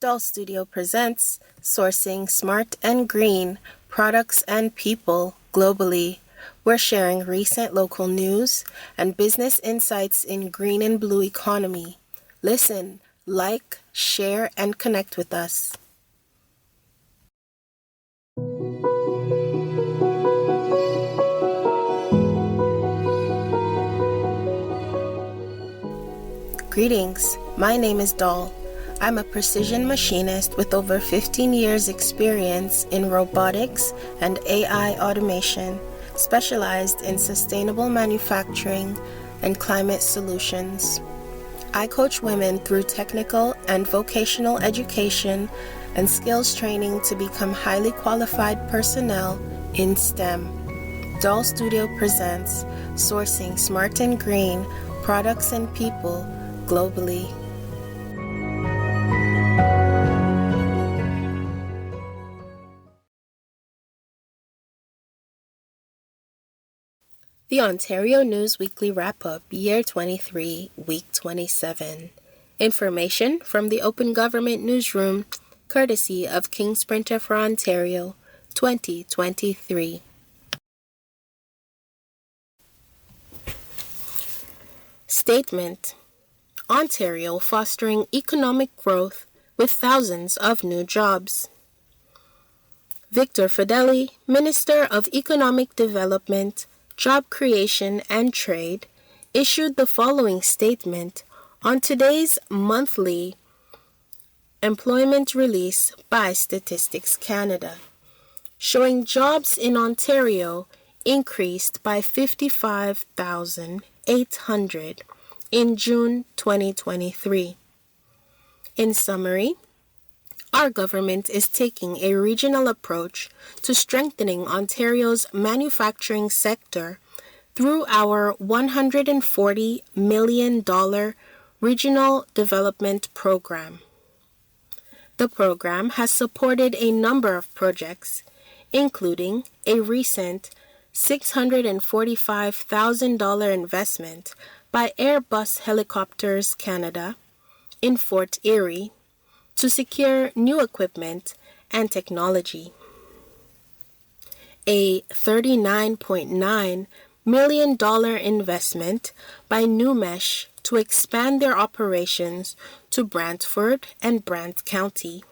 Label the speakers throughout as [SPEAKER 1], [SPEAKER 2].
[SPEAKER 1] DOL.STUDIO presents Sourcing Smart and Green Products and People Globally. We're sharing recent local news and business insights in green and blue economy. Listen, like, share, and connect with us. Greetings, my name is Doll. I'm a precision machinist with over 15 years experience in robotics and AI automation, specialized in sustainable manufacturing and climate solutions. I coach women through technical and vocational education and skills training to become highly qualified personnel in STEM. DOL.STUDIO presents Sourcing Smart and Green Products and People Globally. The Ontario News Weekly Wrap-Up, Year 23, Week 27. Information from the Open Government Newsroom, courtesy of King's Printer for Ontario, 2023. Statement: Ontario fostering economic growth with thousands of new jobs. Victor Fedeli, Minister of Economic Development, Job Creation and Trade, issued the following statement on today's monthly employment release by Statistics Canada, showing jobs in Ontario increased by 55,800 in June 2023. In summary, our government is taking a regional approach to strengthening Ontario's manufacturing sector through our $140 million Regional Development Program. The program has supported a number of projects, including a recent $645,000 investment by Airbus Helicopters Canada in Fort Erie to secure new equipment and technology. A $39.9 million investment by Numesh to expand their operations to Brantford and Brant County.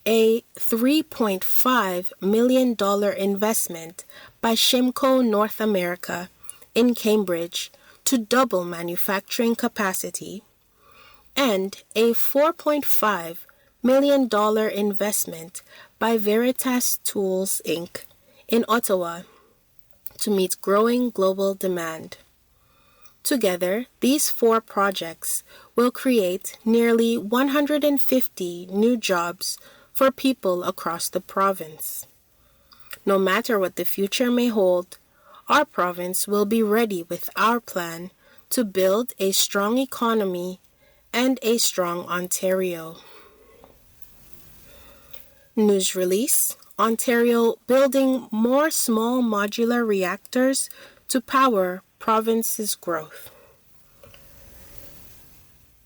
[SPEAKER 1] A $3.5 million investment by Shimco North America in Cambridge to double manufacturing capacity, and a $4.5 million investment by Veritas Tools, Inc. in Ottawa to meet growing global demand. Together, these four projects will create nearly 150 new jobs for people across the province. No matter what the future may hold, our province will be ready with our plan to build a strong economy and a strong Ontario. News release: Ontario building more small modular reactors to power province's growth.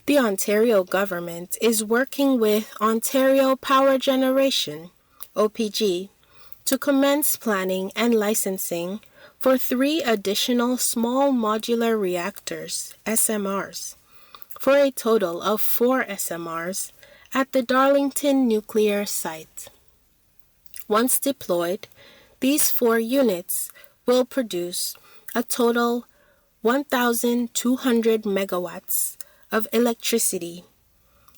[SPEAKER 1] The Ontario government is working with Ontario Power Generation, OPG, to commence planning and licensing for 3 additional small modular reactors, SMRs, for a total of 4 SMRs at the Darlington nuclear site. Once deployed, these 4 units will produce a total 1,200 megawatts of electricity,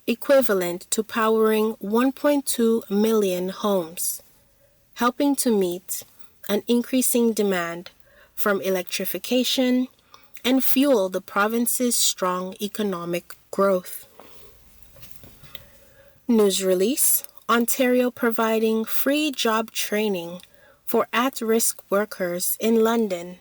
[SPEAKER 1] equivalent to powering 1.2 million homes, helping to meet an increasing demand from electrification and fuel the province's strong economic growth. News release: Ontario providing free job training for at-risk workers in London.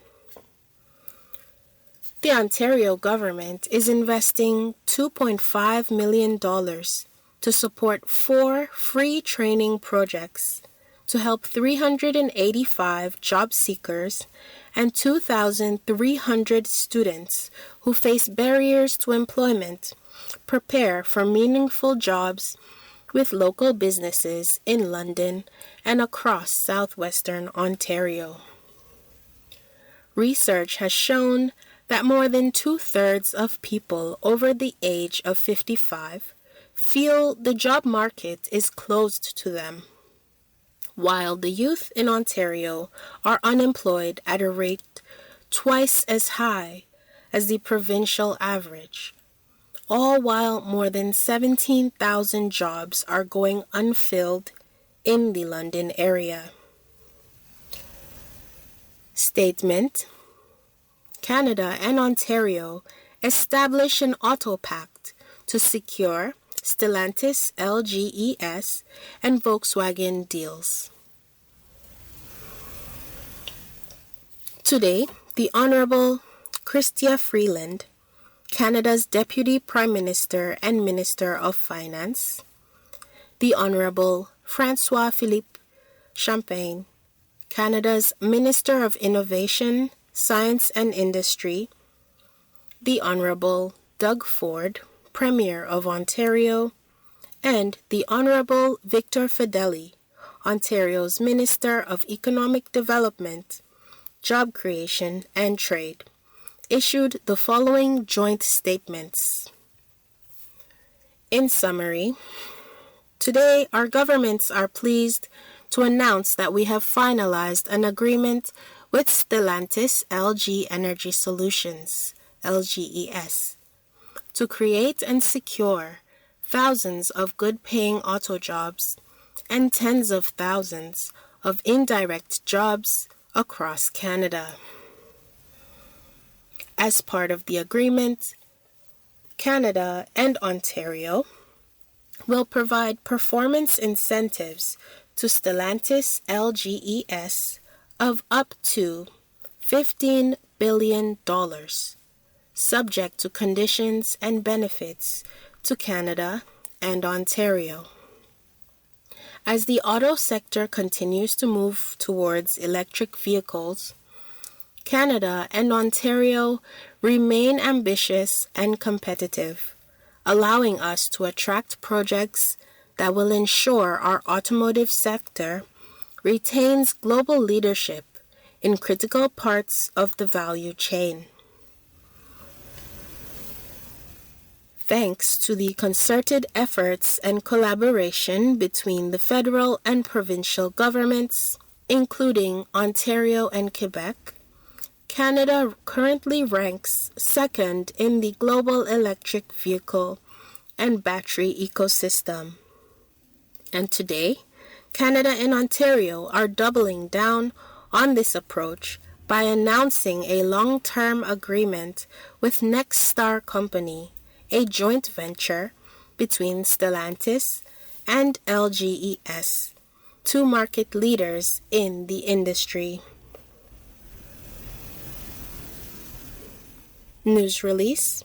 [SPEAKER 1] The Ontario government is investing $2.5 million to support 4 free training projects to help 385 job seekers and 2,300 students who face barriers to employment prepare for meaningful jobs with local businesses in London and across southwestern Ontario. Research has shown that more than 2/3 of people over the age of 55 feel the job market is closed to them, while the youth in Ontario are unemployed at a rate twice as high as the provincial average, all while more than 17,000 jobs are going unfilled in the London area. Statement: Canada and Ontario establish an auto pact to secure Stellantis LGES and Volkswagen deals. Today, the Honourable Chrystia Freeland, Canada's Deputy Prime Minister and Minister of Finance, the Honourable François-Philippe Champagne, Canada's Minister of Innovation, Science and Industry, the Honourable Doug Ford, Premier of Ontario, and the Honourable Victor Fedeli, Ontario's Minister of Economic Development, Job Creation and Trade, issued the following joint statements. In summary, today our governments are pleased to announce that we have finalized an agreement with Stellantis LG Energy Solutions, LGES, to create and secure thousands of good-paying auto jobs and tens of thousands of indirect jobs across Canada. As part of the agreement, Canada and Ontario will provide performance incentives to Stellantis LGES of up to $15 billion, subject to conditions and benefits to Canada and Ontario. As the auto sector continues to move towards electric vehicles, Canada and Ontario remain ambitious and competitive, allowing us to attract projects that will ensure our automotive sector retains global leadership in critical parts of the value chain. Thanks to the concerted efforts and collaboration between the federal and provincial governments, including Ontario and Quebec, Canada currently ranks second in the global electric vehicle and battery ecosystem. And today, Canada and Ontario are doubling down on this approach by announcing a long-term agreement with Nexstar Company, a joint venture between Stellantis and LGES, two market leaders in the industry. News release: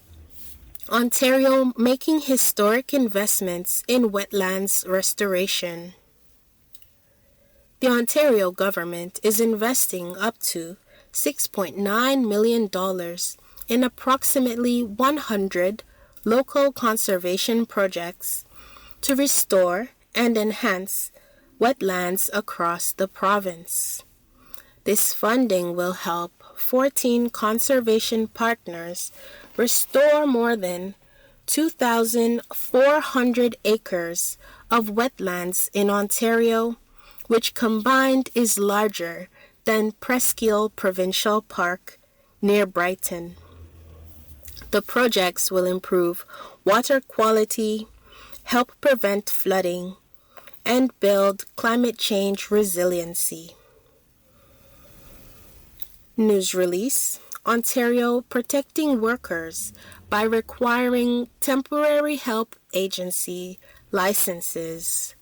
[SPEAKER 1] Ontario making historic investments in wetlands restoration. The Ontario government is investing up to $6.9 million in approximately 100 local conservation projects to restore and enhance wetlands across the province. This funding will help 14 conservation partners restore more than 2,400 acres of wetlands in Ontario, which combined is larger than Presqu'île Provincial Park near Brighton. The projects will improve water quality, help prevent flooding, and build climate change resiliency. News release: Ontario protecting workers by requiring temporary help agency licenses.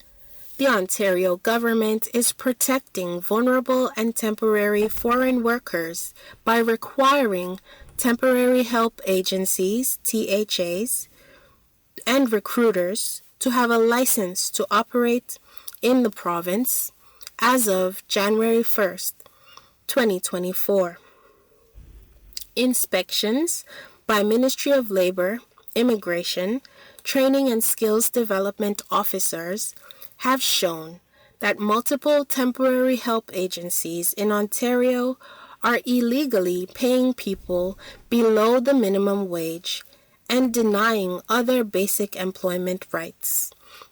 [SPEAKER 1] The Ontario government is protecting vulnerable and temporary foreign workers by requiring temporary help agencies, THAs, and recruiters to have a license to operate in the province as of January 1st, 2024. Inspections by Ministry of Labour Immigration, Training and Skills Development Officers have shown that multiple temporary help agencies in Ontario are illegally paying people below the minimum wage and denying other basic employment rights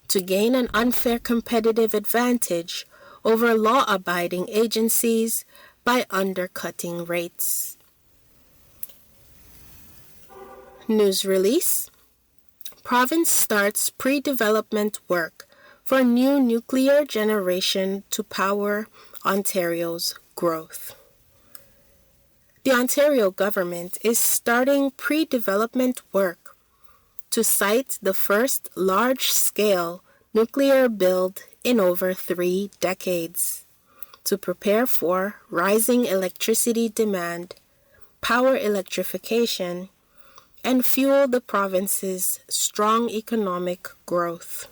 [SPEAKER 1] to gain an unfair competitive advantage over law-abiding agencies by undercutting rates. News release: Province starts pre-development work for new nuclear generation to power Ontario's growth. The Ontario government is starting pre-development work to site the first large-scale nuclear build in over 3 decades to prepare for rising electricity demand, power electrification, and fuel the province's strong economic growth.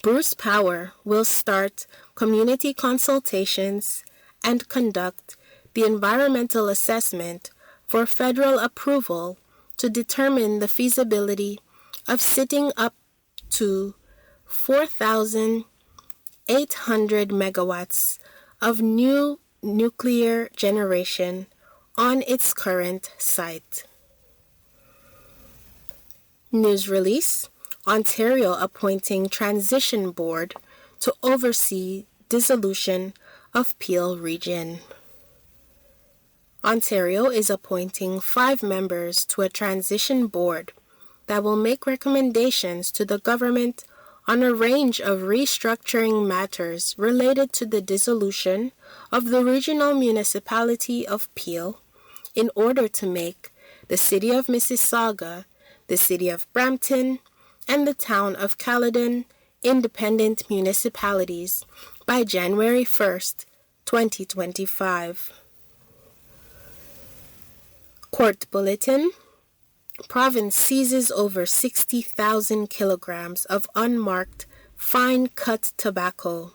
[SPEAKER 1] Bruce Power will start community consultations and conduct the environmental assessment for federal approval to determine the feasibility of setting up to 4,800 megawatts of new nuclear generation on its current site. News release: Ontario appointing transition board to oversee dissolution of Peel Region. Ontario is appointing 5 members to a transition board that will make recommendations to the government on a range of restructuring matters related to the dissolution of the regional municipality of Peel in order to make the City of Mississauga, the City of Brampton, and the Town of Caledon independent municipalities by January 1st, 2025. Court Bulletin: Province seizes over 60,000 kilograms of unmarked fine-cut tobacco.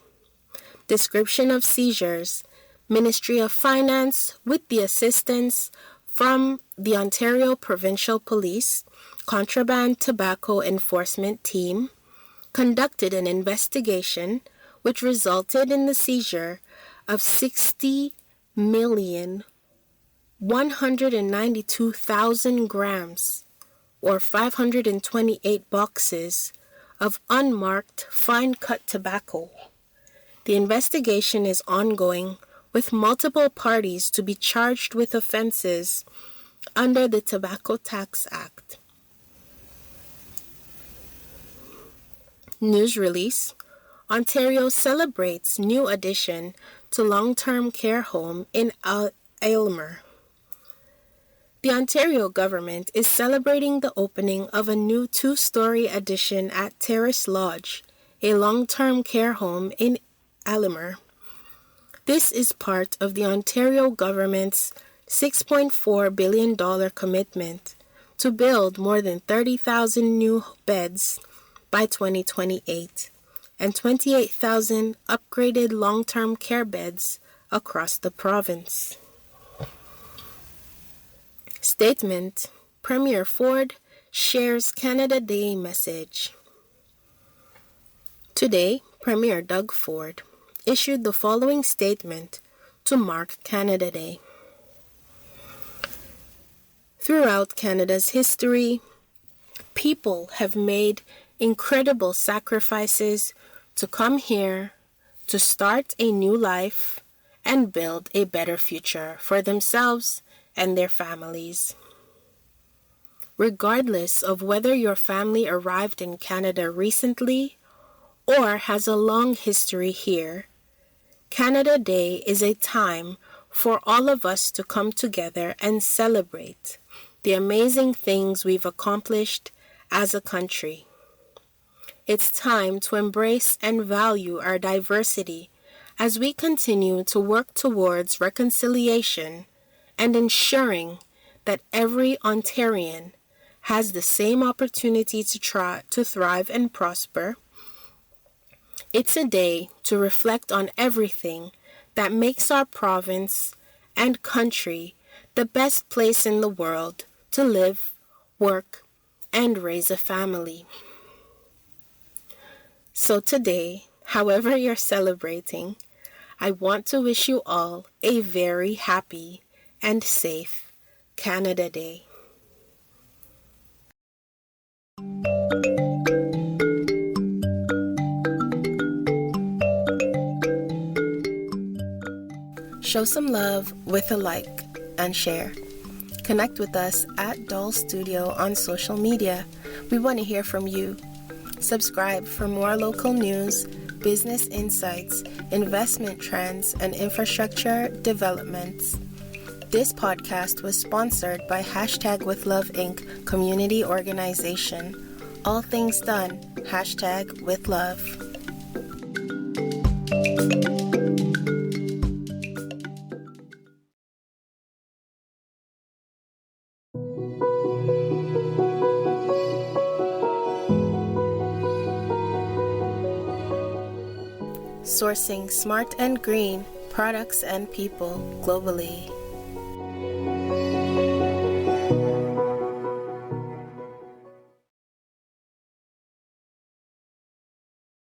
[SPEAKER 1] Description of seizures: Ministry of Finance, with the assistance from the Ontario Provincial Police Contraband Tobacco Enforcement Team, conducted an investigation which resulted in the seizure of 60,192,000 grams, or 528 boxes, of unmarked fine-cut tobacco. The investigation is ongoing, with multiple parties to be charged with offenses under the Tobacco Tax Act. News release: Ontario celebrates new addition to long-term care home in Aylmer. The Ontario government is celebrating the opening of a new 2-story addition at Terrace Lodge, a long-term care home in Aylmer. This is part of the Ontario government's $6.4 billion commitment to build more than 30,000 new beds by 2028 and 28,000 upgraded long-term care beds across the province. Statement: Premier Ford shares Canada Day message. Today, Premier Doug Ford issued the following statement to mark Canada Day. Throughout Canada's history, people have made incredible sacrifices to come here, to start a new life, and build a better future for themselves and their families. Regardless of whether your family arrived in Canada recently or has a long history here, Canada Day is a time for all of us to come together and celebrate the amazing things we've accomplished as a country. It's time to embrace and value our diversity as we continue to work towards reconciliation and ensuring that every Ontarian has the same opportunity to thrive and prosper. It's a day to reflect on everything that makes our province and country the best place in the world to live, work, and raise a family. So today, however you're celebrating, I want to wish you all a very happy and safe Canada Day. Show some love with a like and share. Connect with us at DOL.STUDIO on social media. We want to hear from you. Subscribe for more local news, business insights, investment trends, and infrastructure developments. This podcast was sponsored by #WithLove Inc. community organization. All things done, #WithLove. Sourcing smart and green products and people globally.